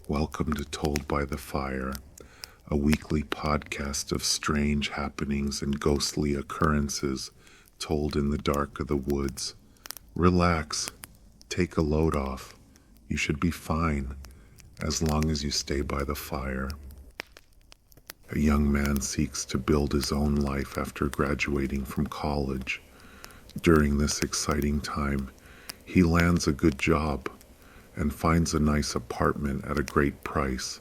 Welcome to Told by the Fire, a weekly podcast of strange happenings and ghostly occurrences told in the dark of the woods. Relax, take a load off. You should be fine as long as you stay by the fire. A young man seeks to build his own life after graduating from college. During this exciting time, he lands a good job and finds a nice apartment at a great price.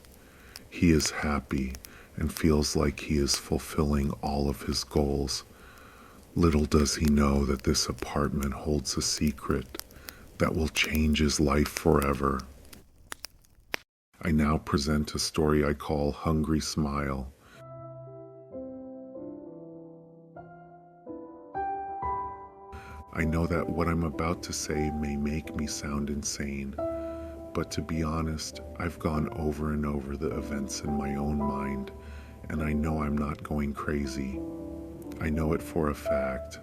He is happy and feels like he is fulfilling all of his goals. Little does he know that this apartment holds a secret that will change his life forever. I now present a story I call Hungry Smile. I know that what I'm about to say may make me sound insane, but to be honest, I've gone over and over the events in my own mind, and I know I'm not going crazy. I know it for a fact.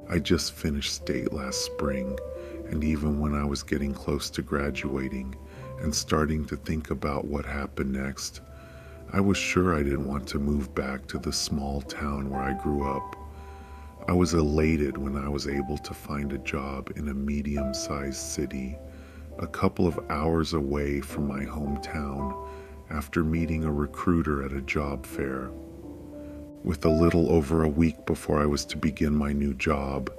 I just finished state last spring, and even when I was getting close to graduating and starting to think about what happened next, I was sure I didn't want to move back to the small town where I grew up. I was elated when I was able to find a job in a medium-sized city, a couple of hours away from my hometown, after meeting a recruiter at a job fair. With a little over a week before I was to begin my new job,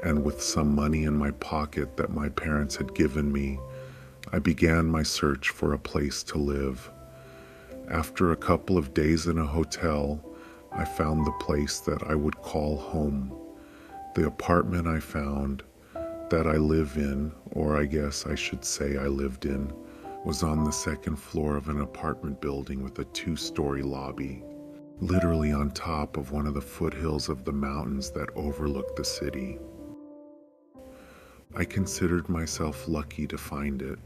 and with some money in my pocket that my parents had given me, I began my search for a place to live. After a couple of days in a hotel, I found the place that I would call home. The apartment I found, that I live in, or I guess I should say I lived in, was on the second floor of an apartment building with a 2-story lobby, literally on top of one of the foothills of the mountains that overlook the city. I considered myself lucky to find it.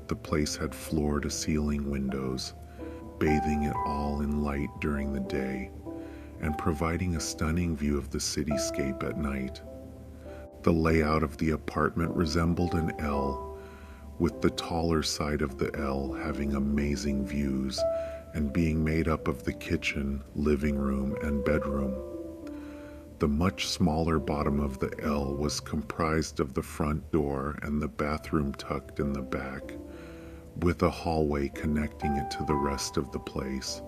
The place had floor-to-ceiling windows, bathing it all in light during the day, and providing a stunning view of the cityscape at night. The layout of the apartment resembled an L, with the taller side of the L having amazing views and being made up of the kitchen, living room, and bedroom. The much smaller bottom of the L was comprised of the front door and the bathroom tucked in the back, with a hallway connecting it to the rest of the place.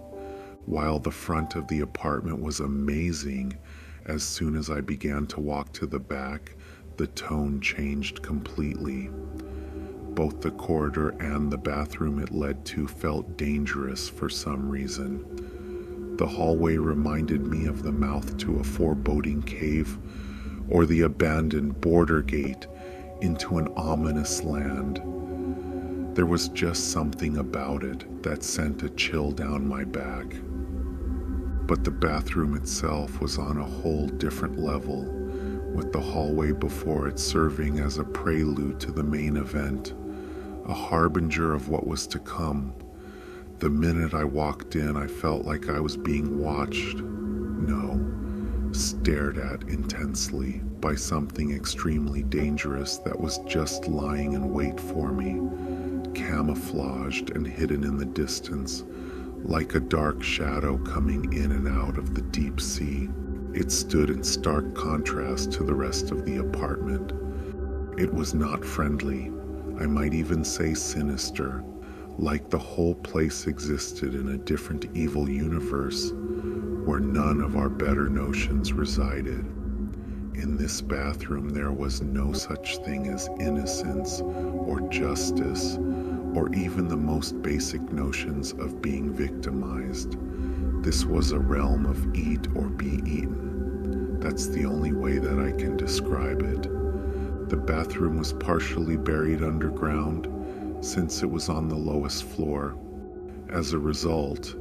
While the front of the apartment was amazing, as soon as I began to walk to the back, the tone changed completely. Both the corridor and the bathroom it led to felt dangerous for some reason. The hallway reminded me of the mouth to a foreboding cave, or the abandoned border gate into an ominous land. There was just something about it that sent a chill down my back. But the bathroom itself was on a whole different level, with the hallway before it serving as a prelude to the main event, a harbinger of what was to come. The minute I walked in, I felt like I was being watched, no, stared at intensely by something extremely dangerous that was just lying in wait for me, camouflaged and hidden in the distance, like a dark shadow coming in and out of the deep sea. It stood in stark contrast to the rest of the apartment. It was not friendly, I might even say sinister, like the whole place existed in a different evil universe where none of our better notions resided. In this bathroom there was no such thing as innocence or justice, or even the most basic notions of being victimized. This was a realm of eat or be eaten. That's the only way that I can describe it. The bathroom was partially buried underground, since it was on the lowest floor. As a result,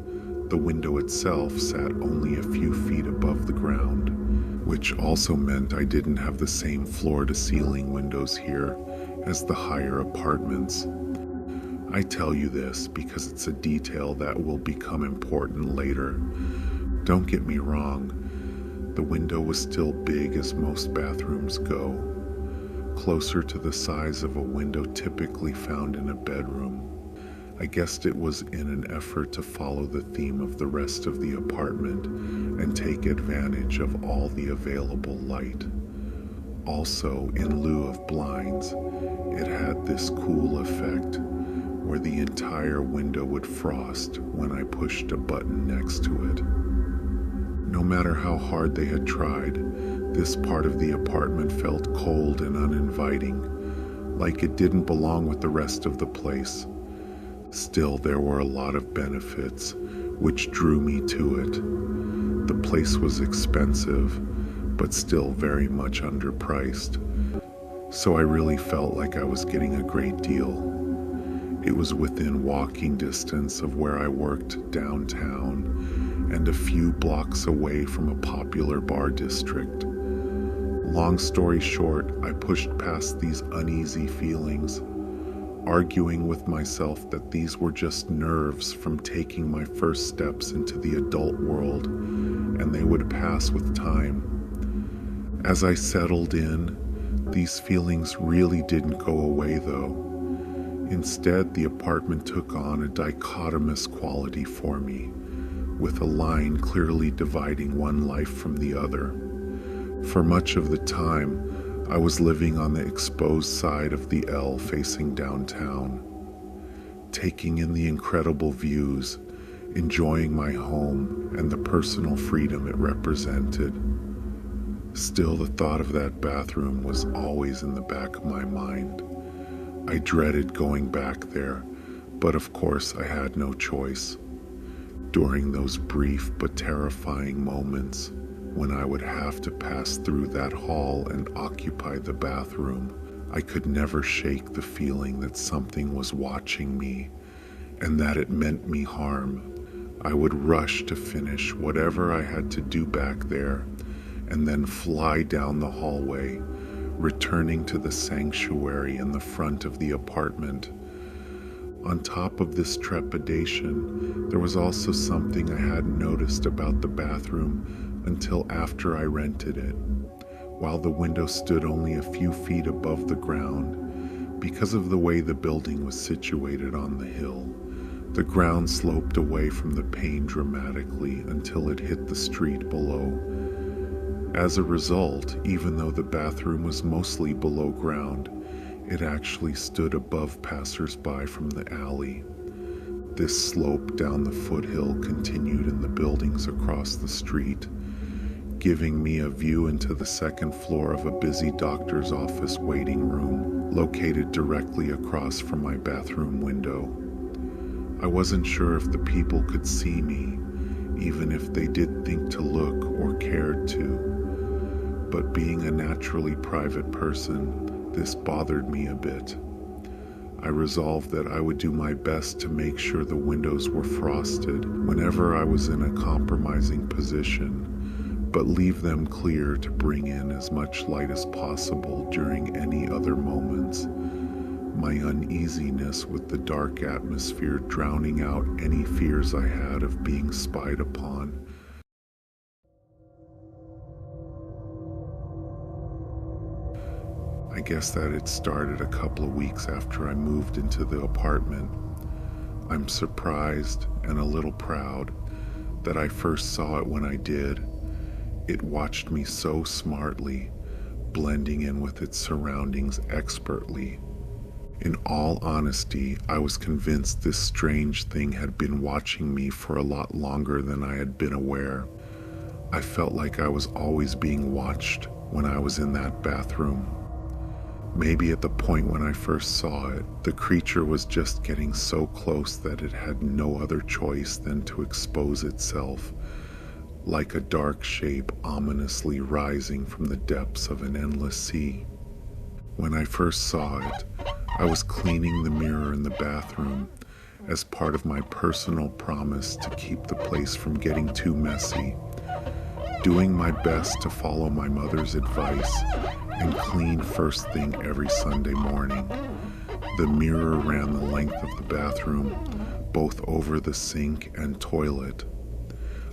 the window itself sat only a few feet above the ground, which also meant I didn't have the same floor-to-ceiling windows here as the higher apartments. I tell you this because it's a detail that will become important later. Don't get me wrong, the window was still big as most bathrooms go, closer to the size of a window typically found in a bedroom. I guessed it was in an effort to follow the theme of the rest of the apartment and take advantage of all the available light. Also, in lieu of blinds, it had this cool effect where the entire window would frost when I pushed a button next to it. No matter how hard they had tried, this part of the apartment felt cold and uninviting, like it didn't belong with the rest of the place. Still, there were a lot of benefits, which drew me to it. The place was expensive, but still very much underpriced, so I really felt like I was getting a great deal. It was within walking distance of where I worked downtown and a few blocks away from a popular bar district. Long story short, I pushed past these uneasy feelings, arguing with myself that these were just nerves from taking my first steps into the adult world, and they would pass with time. As I settled in, these feelings really didn't go away though. Instead, the apartment took on a dichotomous quality for me, with a line clearly dividing one life from the other. For much of the time, I was living on the exposed side of the L facing downtown, taking in the incredible views, enjoying my home and the personal freedom it represented. Still, the thought of that bathroom was always in the back of my mind. I dreaded going back there, but of course I had no choice. During those brief but terrifying moments, when I would have to pass through that hall and occupy the bathroom, I could never shake the feeling that something was watching me and that it meant me harm. I would rush to finish whatever I had to do back there and then fly down the hallway, returning to the sanctuary in the front of the apartment. On top of this trepidation, there was also something I hadn't noticed about the bathroom until after I rented it. While the window stood only a few feet above the ground, because of the way the building was situated on the hill, the ground sloped away from the pane dramatically until it hit the street below. As a result, even though the bathroom was mostly below ground, it actually stood above passers-by from the alley. This slope down the foothill continued in the buildings across the street, giving me a view into the second floor of a busy doctor's office waiting room located directly across from my bathroom window. I wasn't sure if the people could see me, even if they did think to look or cared to. But being a naturally private person, this bothered me a bit. I resolved that I would do my best to make sure the windows were frosted whenever I was in a compromising position, but leave them clear to bring in as much light as possible during any other moments. My uneasiness with the dark atmosphere drowning out any fears I had of being spied upon. I guess that it started a couple of weeks after I moved into the apartment. I'm surprised and a little proud that I first saw it when I did. It watched me so smartly, blending in with its surroundings expertly. In all honesty, I was convinced this strange thing had been watching me for a lot longer than I had been aware. I felt like I was always being watched when I was in that bathroom. Maybe at the point when I first saw it, the creature was just getting so close that it had no other choice than to expose itself, like a dark shape ominously rising from the depths of an endless sea. When I first saw it, I was cleaning the mirror in the bathroom as part of my personal promise to keep the place from getting too messy, doing my best to follow my mother's advice and clean first thing every Sunday morning. The mirror ran the length of the bathroom, both over the sink and toilet.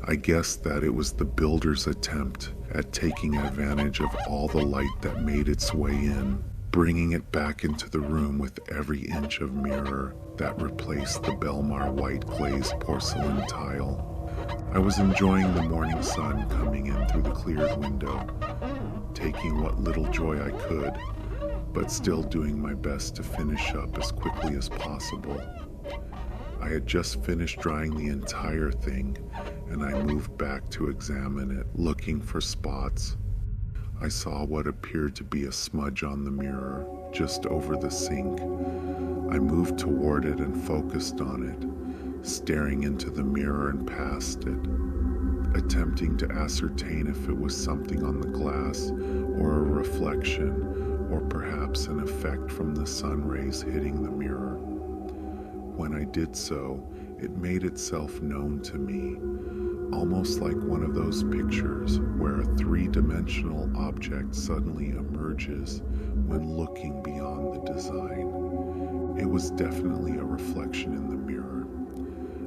I guessed that it was the builder's attempt at taking advantage of all the light that made its way in. bringing it back into the room with every inch of mirror that replaced the Belmar white glazed porcelain tile. I was enjoying the morning sun coming in through the cleared window, taking what little joy I could, but still doing my best to finish up as quickly as possible. I had just finished drying the entire thing, and I moved back to examine it, looking for spots. I saw what appeared to be a smudge on the mirror, just over the sink. I moved toward it and focused on it, staring into the mirror and past it, attempting to ascertain if it was something on the glass, or a reflection, or perhaps an effect from the sun rays hitting the mirror. When I did so, it made itself known to me, almost like one of those pictures where a three-dimensional object suddenly emerges when looking beyond the design. It was definitely a reflection in the mirror.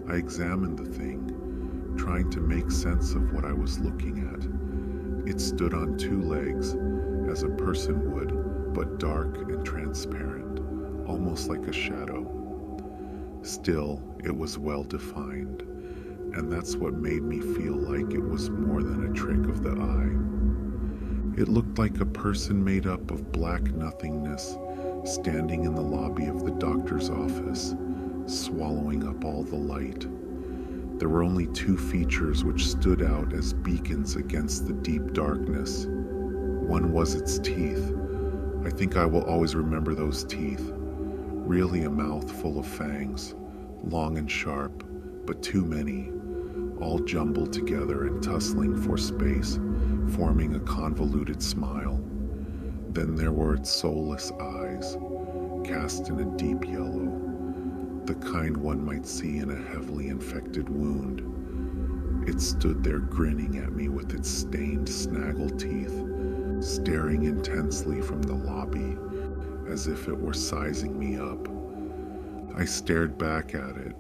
I examined the thing, trying to make sense of what I was looking at. It stood on two legs, as a person would, but dark and transparent, almost like a shadow. Still, it was well defined, and that's what made me feel like it was more than a trick of the eye. It looked like a person made up of black nothingness, standing in the lobby of the doctor's office, swallowing up all the light. There were only two features which stood out as beacons against the deep darkness. One was its teeth. I think I will always remember those teeth. Really a mouth full of fangs, long and sharp, but too many, all jumbled together and tussling for space, forming a convoluted smile. Then there were its soulless eyes, cast in a deep yellow, the kind one might see in a heavily infected wound. It stood there grinning at me with its stained snaggle teeth, staring intensely from the lobby, as if it were sizing me up. I stared back at it,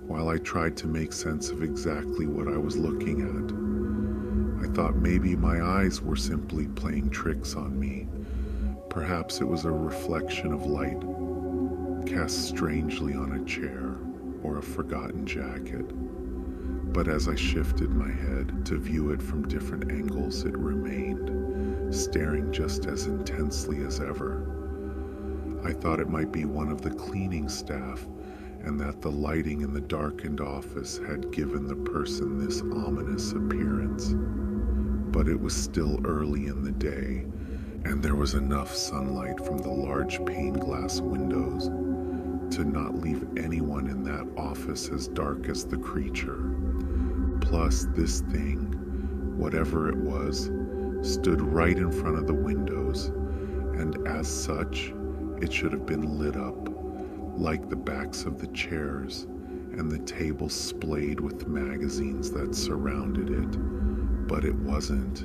while I tried to make sense of exactly what I was looking at. I thought maybe my eyes were simply playing tricks on me. Perhaps it was a reflection of light, cast strangely on a chair or a forgotten jacket. But as I shifted my head to view it from different angles, it remained, staring just as intensely as ever. I thought it might be one of the cleaning staff, and that the lighting in the darkened office had given the person this ominous appearance. But it was still early in the day, and there was enough sunlight from the large pane glass windows to not leave anyone in that office as dark as the creature. Plus, this thing, whatever it was, stood right in front of the windows, and as such, it should have been lit up, like the backs of the chairs and the table splayed with magazines that surrounded it. But it wasn't.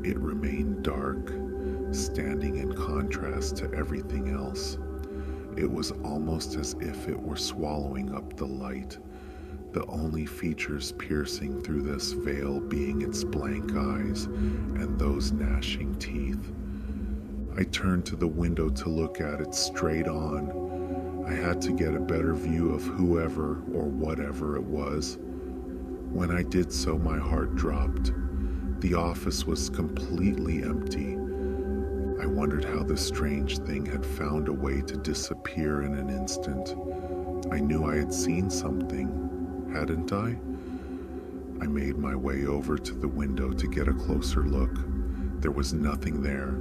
It remained dark, standing in contrast to everything else. It was almost as if it were swallowing up the light, the only features piercing through this veil being its blank eyes and those gnashing teeth. I turned to the window to look at it straight on. I had to get a better view of whoever or whatever it was. When I did so, my heart dropped. The office was completely empty. I wondered how the strange thing had found a way to disappear in an instant. I knew I had seen something, hadn't I? I made my way over to the window to get a closer look. There was nothing there.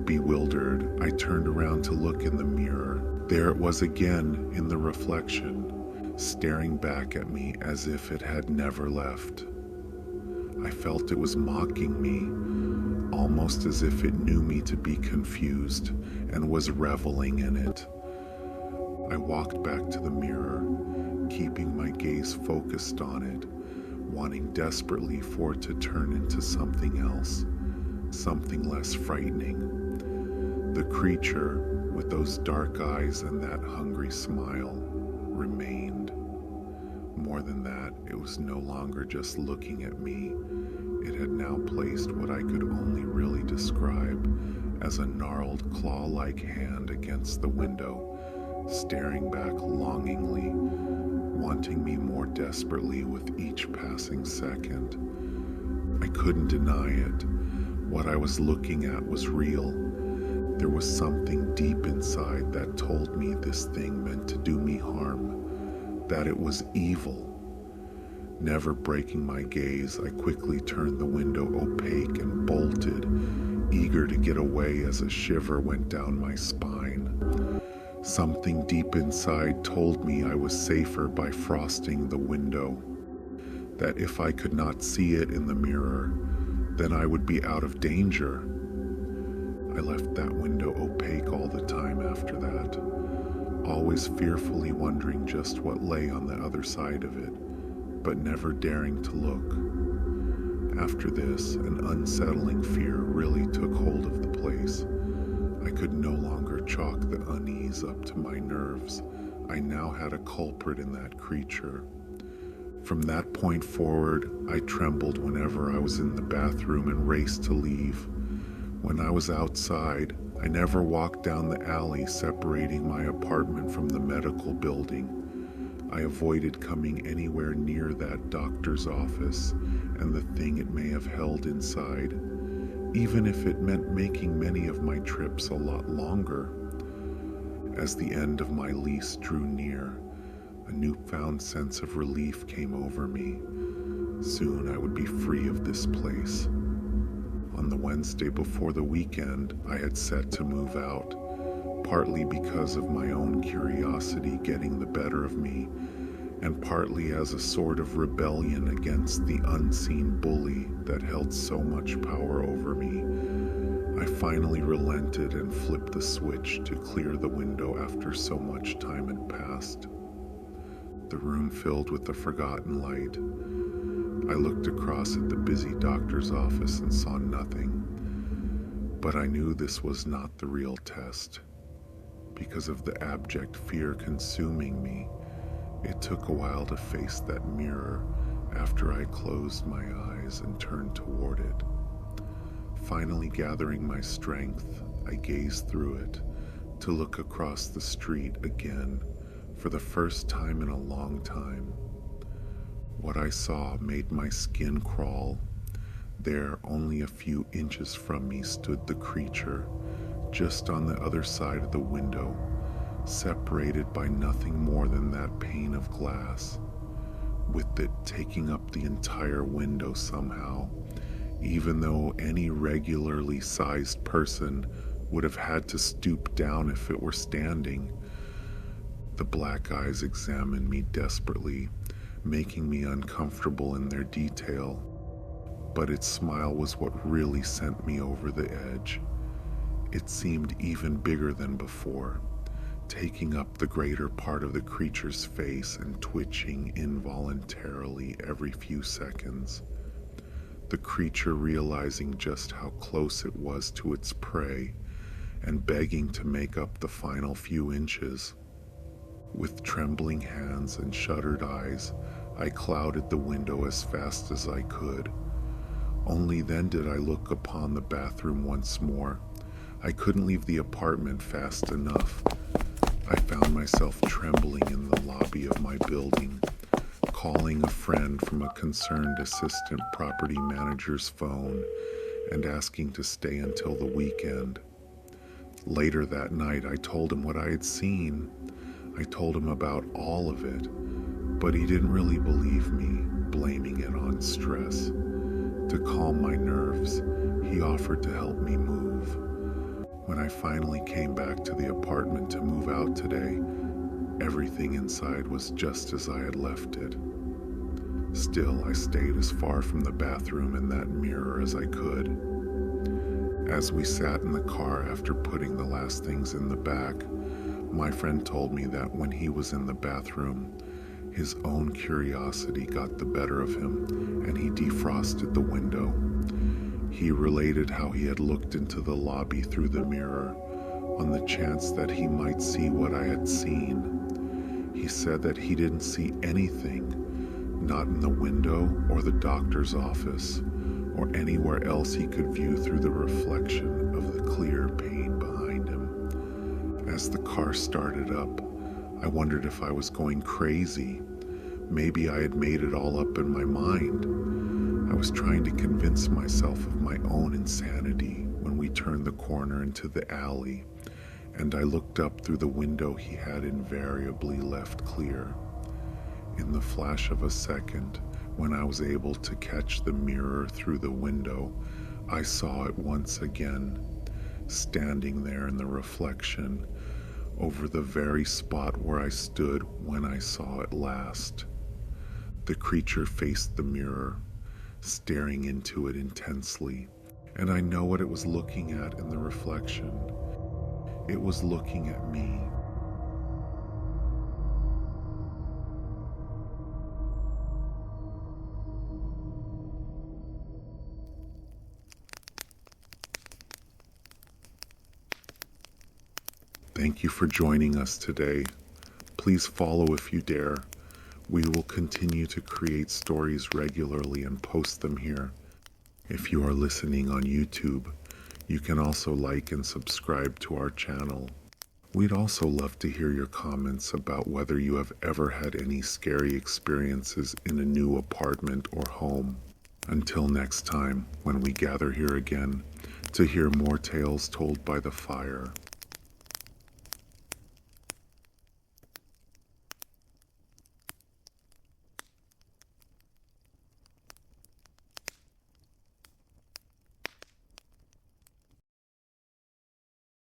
Bewildered, I turned around to look in the mirror. There it was again in the reflection, staring back at me as if it had never left. I felt it was mocking me, almost as if it knew me to be confused and was reveling in it. I walked back to the mirror, keeping my gaze focused on it, wanting desperately for it to turn into something else, something less frightening. The creature, with those dark eyes and that hungry smile, remained. More than that, it was no longer just looking at me. It had now placed what I could only really describe as a gnarled claw-like hand against the window, staring back longingly, wanting me more desperately with each passing second. I couldn't deny it. What I was looking at was real. There was something deep inside that told me this thing meant to do me harm, that it was evil. Never breaking my gaze, I quickly turned the window opaque and bolted, eager to get away as a shiver went down my spine. Something deep inside told me I was safer by frosting the window, that if I could not see it in the mirror, then I would be out of danger. I left that window opaque all the time after that, always fearfully wondering just what lay on the other side of it, but never daring to look. After this, an unsettling fear really took hold of the place. I could no longer chalk the unease up to my nerves. I now had a culprit in that creature. From that point forward, I trembled whenever I was in the bathroom and raced to leave. When I was outside, I never walked down the alley separating my apartment from the medical building. I avoided coming anywhere near that doctor's office and the thing it may have held inside, even if it meant making many of my trips a lot longer. As the end of my lease drew near, a newfound sense of relief came over me. Soon I would be free of this place. On the Wednesday before the weekend, I had set to move out, partly because of my own curiosity getting the better of me, and partly as a sort of rebellion against the unseen bully that held so much power over me. I finally relented and flipped the switch to clear the window after so much time had passed. The room filled with a forgotten light. I looked across at the busy doctor's office and saw nothing, but I knew this was not the real test. Because of the abject fear consuming me, it took a while to face that mirror after I closed my eyes and turned toward it. Finally gathering my strength, I gazed through it to look across the street again for the first time in a long time. What I saw made my skin crawl. There, only a few inches from me, stood the creature, just on the other side of the window, separated by nothing more than that pane of glass, with it taking up the entire window somehow, even though any regularly sized person would have had to stoop down if it were standing. The black eyes examined me desperately, making me uncomfortable in their detail, but its smile was what really sent me over the edge. It seemed even bigger than before, taking up the greater part of the creature's face and twitching involuntarily every few seconds. The creature, realizing just how close it was to its prey and begging to make up the final few inches. With trembling hands and shuttered eyes, I clouded the window as fast as I could. Only then did I look upon the bathroom once more. I couldn't leave the apartment fast enough. I found myself trembling in the lobby of my building, calling a friend from a concerned assistant property manager's phone and asking to stay until the weekend. Later that night, I told him what I had seen. I told him about all of it, but he didn't really believe me, blaming it on stress. To calm my nerves, he offered to help me move. When I finally came back to the apartment to move out today, everything inside was just as I had left it. Still, I stayed as far from the bathroom and that mirror as I could. As we sat in the car after putting the last things in the back, my friend told me that when he was in the bathroom, his own curiosity got the better of him and he defrosted the window. He related how he had looked into the lobby through the mirror on the chance that he might see what I had seen. He said that he didn't see anything, not in the window or the doctor's office or anywhere else he could view through the reflection of the clear pane behind him. As the car started up, I wondered if I was going crazy. Maybe I had made it all up in my mind. I was trying to convince myself of my own insanity when we turned the corner into the alley, and I looked up through the window he had invariably left clear. In the flash of a second, when I was able to catch the mirror through the window, I saw it once again, standing there in the reflection, over the very spot where I stood when I saw it last. The creature faced the mirror, staring into it intensely, and I know what it was looking at in the reflection. It was looking at me. Thank you for joining us today. Please follow if you dare. We will continue to create stories regularly and post them here. If you are listening on YouTube, you can also like and subscribe to our channel. We'd also love to hear your comments about whether you have ever had any scary experiences in a new apartment or home. Until next time, when we gather here again to hear more tales told by the fire.